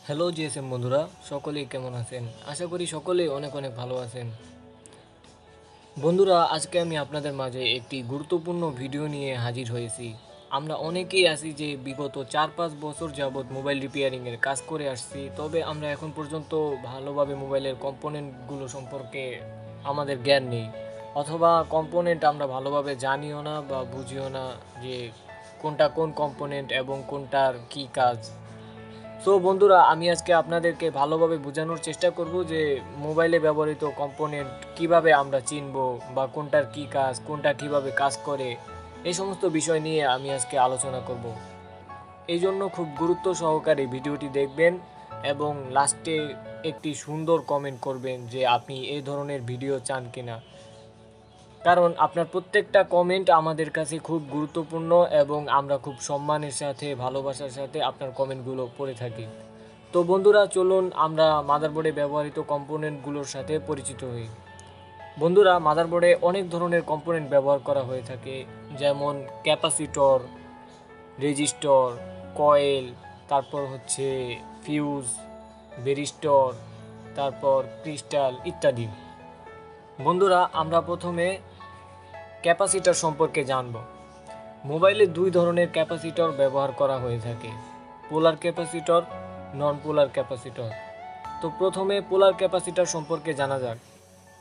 Hello GSM বন্ধুরা, সকলেই কেমন আছেন? আশা করি সকলেই অনেক অনেক ভালো আছেন। বন্ধুরা, আজকে আমি আপনাদের মাঝে একটি গুরুত্বপূর্ণ ভিডিও নিয়ে হাজির হয়েছি। আমরা অনেকেই আছি যে বিগত 4-5 বছর যাবৎ মোবাইল রিপেয়ারিংয়ের কাজ করে আসছি, তবে আমরা এখন পর্যন্ত ভালোভাবে মোবাইলের কম্পোনেন্টগুলো সম্পর্কে আমাদের জ্ঞান নেই, অথবা কম্পোনেন্ট আমরা ভালোভাবে জানিও না বা বুঝিও না যে কোনটা কোন কম্পোনেন্ট এবং কোনটার কী কাজ। সো বন্ধুরা, আমি আজকে আপনাদেরকে ভালোভাবে বোঝানোর চেষ্টা করব যে মোবাইলে ব্যবহৃত কম্পোনেন্ট কিভাবে আমরা চিনব বা কোনটার কী কাজ, কোনটা কিভাবে কাজ করে, এই সমস্ত বিষয় নিয়ে আমি আজকে আলোচনা করব। এই জন্য খুব গুরুত্ব সহকারে ভিডিওটি দেখবেন এবং লাস্টে একটি সুন্দর কমেন্ট করবেন যে আপনি এই ধরনের ভিডিও চান কিনা। কারণ আপনার প্রত্যেকটা কমেন্ট আমাদের কাছে খুব গুরুত্বপূর্ণ এবং আমরা খুব সম্মানের সাথে, ভালোবাসার সাথে আপনার কমেন্টগুলো পড়ে থাকি। তো বন্ধুরা, চলুন আমরা মাদারবোর্ডে ব্যবহৃত কম্পোনেন্টগুলোর সাথে পরিচিত হই। বন্ধুরা, মাদারবোর্ডে অনেক ধরনের কম্পোনেন্ট ব্যবহার করা হয়ে থাকে, যেমন ক্যাপাসিটর, রেজিস্টর, কয়েল, তারপর হচ্ছে ফিউজ, বেরিস্টর, তারপর ক্রিস্টাল ইত্যাদি। বন্ধুরা, আমরা প্রথমে ক্যাপাসিটর সম্পর্কে জানব। মোবাইলে দুই ধরনের ক্যাপাসিটর ব্যবহার করা হয়ে থাকে, পোলার ক্যাপাসিটর, নন পোলার ক্যাপাসিটর। তো প্রথমে পোলার ক্যাপাসিটর সম্পর্কে জানা যাক।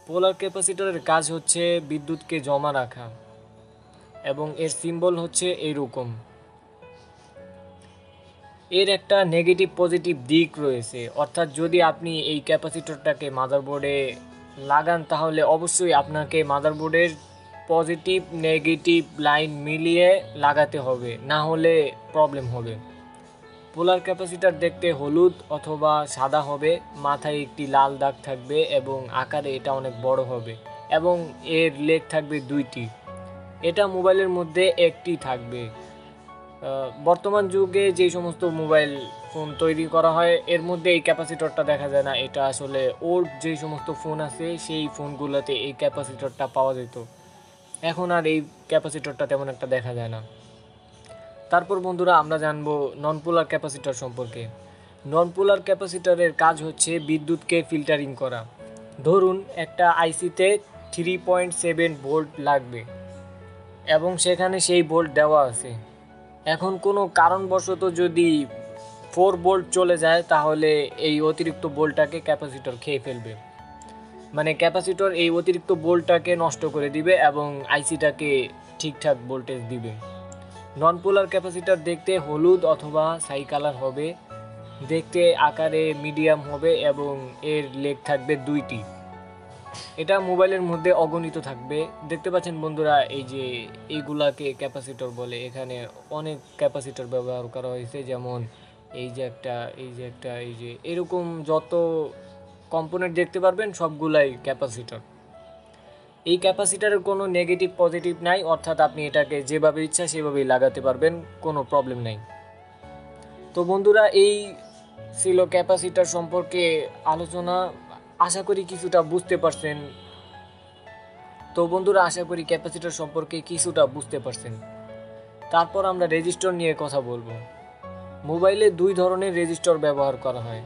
পোলার ক্যাপাসিটরের কাজ হচ্ছে বিদ্যুৎকে জমা রাখা এবং এর সিম্বল হচ্ছে এইরকম। এর একটা নেগেটিভ পজিটিভ দিক রয়েছে, অর্থাৎ যদি আপনি এই ক্যাপাসিটরটাকে মাদারবোর্ডে লাগান তাহলে অবশ্যই আপনাকে মাদারবোর্ডের পজিটিভ নেগেটিভ লাইন মিলিয়ে লাগাতে হবে, না হলে প্রবলেম হবে। পোলার ক্যাপাসিটর দেখতে হলুদ অথবা সাদা হবে, মাথায় একটি লাল দাগ থাকবে এবং আকারে এটা অনেক বড় হবে এবং এর লেগ থাকবে দুইটি। এটা মোবাইলের মধ্যে একটি থাকবে। বর্তমান যুগে যে সমস্ত মোবাইল ফোন তৈরি করা হয় এর মধ্যে এই ক্যাপাসিটরটা দেখা যায় না। এটা আসলে ওল্ড যে সমস্ত ফোন আছে সেই ফোনগুলোতে এই ক্যাপাসিটরটা পাওয়া যেত, এখন আর এই ক্যাপাসিটরটা তেমন একটা দেখা যায় না। তারপর বন্ধুরা, আমরা জানবো নন পোলার ক্যাপাসিটর সম্পর্কে। নন পোলার ক্যাপাসিটরের কাজ হচ্ছে বিদ্যুৎকে ফিল্টারিং করা। ধরুন একটা আইসিতে 3.7 ভোল্ট লাগবে এবং সেখানে সেই ভোল্ট দেওয়া আছে। এখন কোনো কারণবশত যদি 4 ভোল্ট চলে যায় তাহলে এই অতিরিক্ত ভোল্টটাকে ক্যাপাসিটর খেয়ে ফেলবে, মানে ক্যাপাসিটর এই অতিরিক্ত ভোল্টটাকে নষ্ট করে দিবে এবং আইসিটাকে ঠিকঠাক ভোল্টেজ দিবে। নন পোলার ক্যাপাসিটর দেখতে হলুদ অথবা ছাই কালার হবে, দেখতে আকারে মিডিয়াম হবে এবং এর লেগ থাকবে দুইটি। এটা মোবাইলের মধ্যে অগণিত থাকবে। দেখতে পাচ্ছেন বন্ধুরা, এই যে এইগুলাকে ক্যাপাসিটর বলে। এখানে অনেক ক্যাপাসিটর ব্যবহার করা হয়েছে, যেমন এই যে একটা, এই যে একটা, এই যে এরকম যত কম্পোনেন্ট দেখতে পারবেন সবগুলাই ক্যাপাসিটর। এই ক্যাপাসিটরের কোনো নেগেটিভ পজিটিভ নাই, অর্থাৎ আপনি এটাকে যেভাবে ইচ্ছা সেভাবেই লাগাতে পারবেন, কোনো প্রবলেম নাই। তো বন্ধুরা, এই ছিল ক্যাপাসিটর সম্পর্কে আলোচনা। আশা করি কিছুটা বুঝতে পারছেন। তো বন্ধুরা, আশা করি ক্যাপাসিটর সম্পর্কে কিছুটা বুঝতে পারছেন। তারপর আমরা রেজিস্টর নিয়ে কথা বলবো। মোবাইলে দুই ধরনের রেজিস্টর ব্যবহার করা হয়,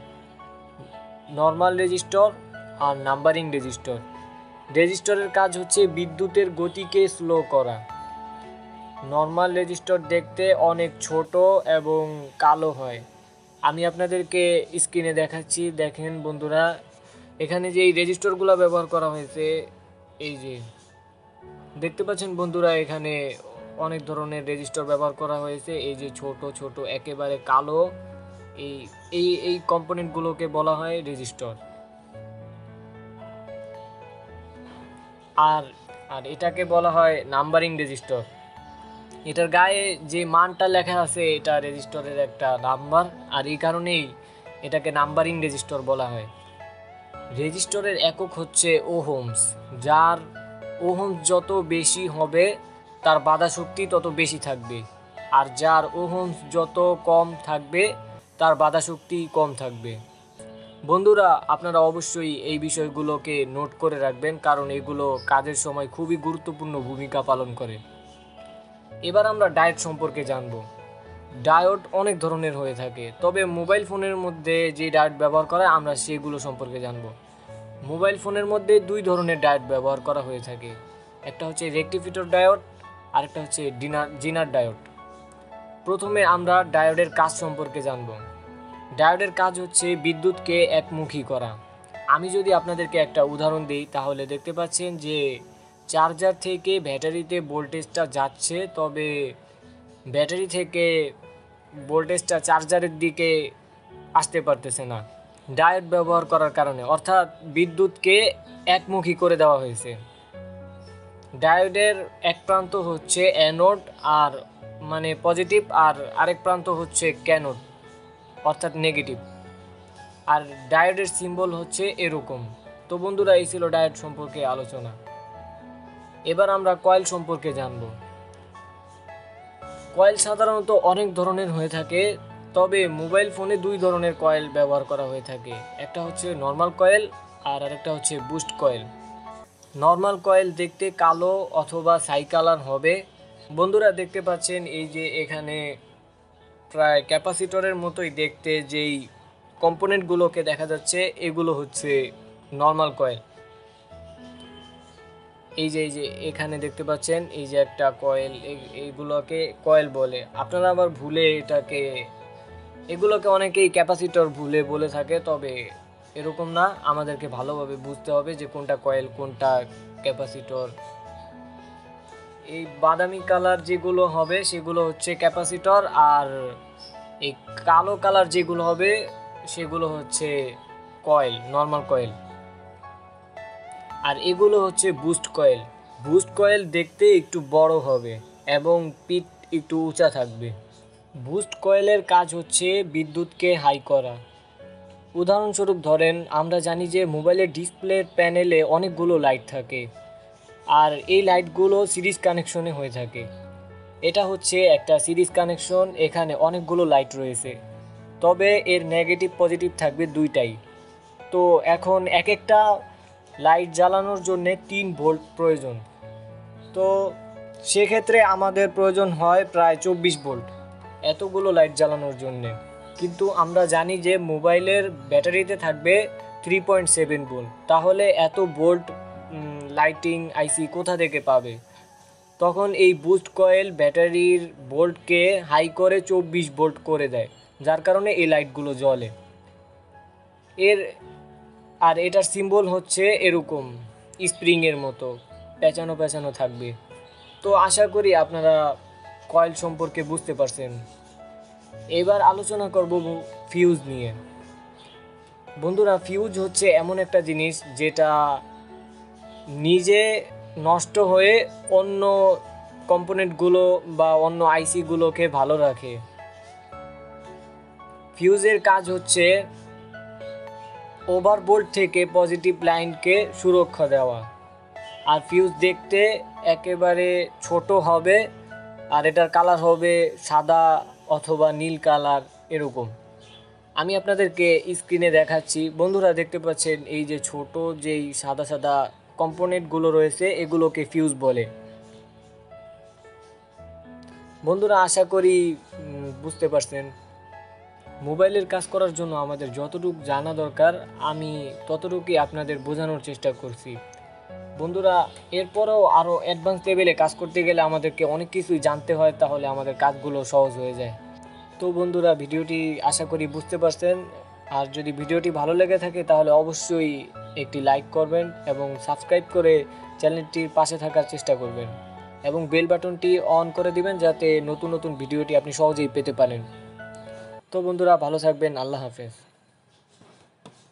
নর্মাল রেজিস্টর আর নাম্বারিং রেজিস্টর। রেজিস্টরের কাজ হচ্ছে বিদ্যুতের গতিকে স্লো করা। নর্মাল রেজিস্টর দেখতে অনেক ছোট এবং কালো হয়। আমি আপনাদেরকে স্ক্রিনে দেখাচ্ছি, দেখেন বন্ধুরা, এখানে যে এই রেজিস্টরগুলো ব্যবহার করা হয়েছে, এই যে দেখতে পাচ্ছেন বন্ধুরা, এখানে অনেক ধরনের রেজিস্টর ব্যবহার করা হয়েছে। এই যে ছোট ছোট একেবারে কালো, এই এই এই কম্পোনেন্টগুলোকে বলা হয় রেজিস্টর। আর আর এটাকে বলা হয় নাম্বারিং রেজিস্টর। এটার গায়ে যে মানটা লেখা আছে এটা রেজিস্টরের একটা নাম্বার, আর এই কারণেই এটাকে নাম্বারিং রেজিস্টর বলা হয়। রেজিস্টরের একক হচ্ছে ওহমস, যার ওহমস যত বেশি হবে তার বাধা শক্তি তত বেশি থাকবে, আর যার ওহমস যত কম থাকবে তার বাধা শক্তি কম থাকবে। বন্ধুরা, আপনারা অবশ্যই এই বিষয়গুলোকে নোট করে রাখবেন, কারণ এগুলো কাজের সময় খুবই গুরুত্বপূর্ণ ভূমিকা পালন করে। এবার আমরা ডায়োড সম্পর্কে জানব। ডায়োড অনেক ধরনের হয়ে থাকে, তবে মোবাইল ফোনের মধ্যে যে ডায়োড ব্যবহার করা আমরা সেগুলো সম্পর্কে জানব। মোবাইল ফোনের মধ্যে দুই ধরনের ডায়োড ব্যবহার করা হয়ে থাকে, একটা হচ্ছে রেকটিফিটর ডায়োড আর একটা হচ্ছে জিনার ডায়োড। প্রথমে আমরা ডায়োডের কাজ সম্পর্কে জানব। ডায়োডের কাজ হচ্ছে বিদ্যুৎকে একমুখী করা। আমি যদি আপনাদেরকে একটা উদাহরণ দিই তাহলে দেখতে পাচ্ছেন যে চার্জার থেকে ব্যাটারিতে ভোল্টেজটা যাচ্ছে, তবে ব্যাটারি থেকে ভোল্টেজটা চার্জারের দিকে আসতে পারতেছে না ডায়োড ব্যবহার করার কারণে, অর্থাৎ বিদ্যুৎকে একমুখী করে দেওয়া হয়েছে। ডায়োডের এক প্রান্ত হচ্ছে অ্যানোড আর মানে পজিটিভ, আর আরেক প্রান্ত হচ্ছে ক্যানোড অর্থাৎ নেগেটিভ। আর ডায়োডের সিম্বল হচ্ছে এরকম। তো বন্ধুরা, এই ছিল ডায়োড সম্পর্কে আলোচনা। এবার আমরা কয়েল সম্পর্কে জানব। কয়েল সাধারণত অনেক ধরনের হয়ে থাকে, তবে মোবাইল ফোনে দুই ধরনের কয়েল ব্যবহার করা হয়ে থাকে, একটা হচ্ছে নর্মাল কয়েল আর আরেকটা হচ্ছে বুস্ট কয়েল। নর্মাল কয়েল দেখতে কালো অথবা ছাই কালার হবে। বন্ধুরা দেখতে পাচ্ছেন এই যে এখানে প্রায় ক্যাপাসিটরের মতোই দেখতে যেই কম্পোনেন্টগুলোকে দেখা যাচ্ছে, এগুলো হচ্ছে নর্মাল কয়েল। এই যে এখানে দেখতে পাচ্ছেন এই যে একটা কয়েল, এইগুলোকে কয়েল বলে। আপনারা আবার ভুলে এগুলোকে অনেকেই ক্যাপাসিটর ভুলে বলে থাকে, তবে এরকম না, আমাদেরকে ভালোভাবে বুঝতে হবে যে কোনটা কয়েল কোনটা ক্যাপাসিটর। এই বাদামি কালার যেগুলো হবে সেগুলো হচ্ছে ক্যাপাসিটর, আর এই কালো কালার যেগুলো হবে সেগুলো হচ্ছে কয়েল, নর্মাল কয়েল। আর এগুলো হচ্ছে বুস্ট কয়েল। বুস্ট কয়েল দেখতে একটু বড় হবে এবং পিঠ একটু উঁচা থাকবে। বুস্ট কয়েলের কাজ হচ্ছে বিদ্যুৎকে হাই করা। উদাহরণস্বরূপ ধরেন, আমরা জানি যে মোবাইলের ডিসপ্লে প্যানেলে অনেকগুলো লাইট থাকে, আর এই লাইটগুলো সিরিজ কানেকশনে হয়ে থাকে। এটা হচ্ছে একটা সিরিজ কানেকশন, এখানে অনেকগুলো লাইট রয়েছে, তবে এর নেগেটিভ পজিটিভ থাকবে দুইটাই। তো এখন এক একটা লাইট জ্বালানোর জন্যে 3 ভোল্ট প্রয়োজন। তো সেক্ষেত্রে আমাদের প্রয়োজন হয় প্রায় 24 ভোল্ট এতগুলো লাইট জ্বালানোর জন্যে। কিন্তু আমরা জানি যে মোবাইলের ব্যাটারিতে থাকবে 3.7 ভোল্ট, তাহলে এত ভোল্ট লাইটিং আইসি কোথা থেকে পাবে? তখন এই বুস্ট কয়েল ব্যাটারির ভোল্টকে হাই করে 24 ভোল্ট করে দেয়, যার কারণে এই লাইটগুলো জ্বলে। এটার সিম্বল হচ্ছে এরকম স্প্রিংয়ের মতো পেঁচানো পেঁচানো থাকবে। তো আশা করি আপনারা কয়েল সম্পর্কে বুঝতে পারছেন। এবার আলোচনা করব ফিউজ নিয়ে। বন্ধুরা, ফিউজ হচ্ছে এমন একটা জিনিস যেটা নিজে নষ্ট হয়ে অন্য কম্পোনেন্টগুলো বা অন্য আইসিগুলোকে ভালো রাখে। ফিউজের কাজ হচ্ছে ওভারভোল্ট থেকে পজিটিভ লাইনকে সুরক্ষা দেওয়া। আর ফিউজ দেখতে একেবারে ছোট হবে, আর এটার কালার হবে সাদা অথবা নীল কালার এরকম। আমি আপনাদেরকে স্ক্রিনে দেখাচ্ছি। বন্ধুরা দেখতে পাচ্ছেন এই যে ছোট যেই সাদা সাদা কম্পোনেন্টগুলো রয়েছে, এগুলোকে ফিউজ বলে। বন্ধুরা আশা করি বুঝতে পারছেন। মোবাইলের কাজ করার জন্য আমাদের যতটুকু জানা দরকার আমি ততটুকুই আপনাদের বোঝানোর চেষ্টা করছি। বন্ধুরা, এরপরেও আরও অ্যাডভান্স লেভেলে কাজ করতে গেলে আমাদেরকে অনেক কিছুই জানতে হয়, তাহলে আমাদের কাজগুলো সহজ হয়ে যায়। তো বন্ধুরা, ভিডিওটি আশা করি বুঝতে পারছেন। আর যদি ভিডিওটি ভালো লেগে থাকে তাহলে অবশ্যই একটি লাইক করবেন এবং সাবস্ক্রাইব করে চ্যানেলটির পাশে থাকার চেষ্টা করবেন, এবং বেল বাটনটি অন করে দিবেন যাতে নতুন নতুন ভিডিওটি আপনি সহজেই পেতে পারেন। তো বন্ধুরা, ভালো থাকবেন। আল্লাহ হাফেজ।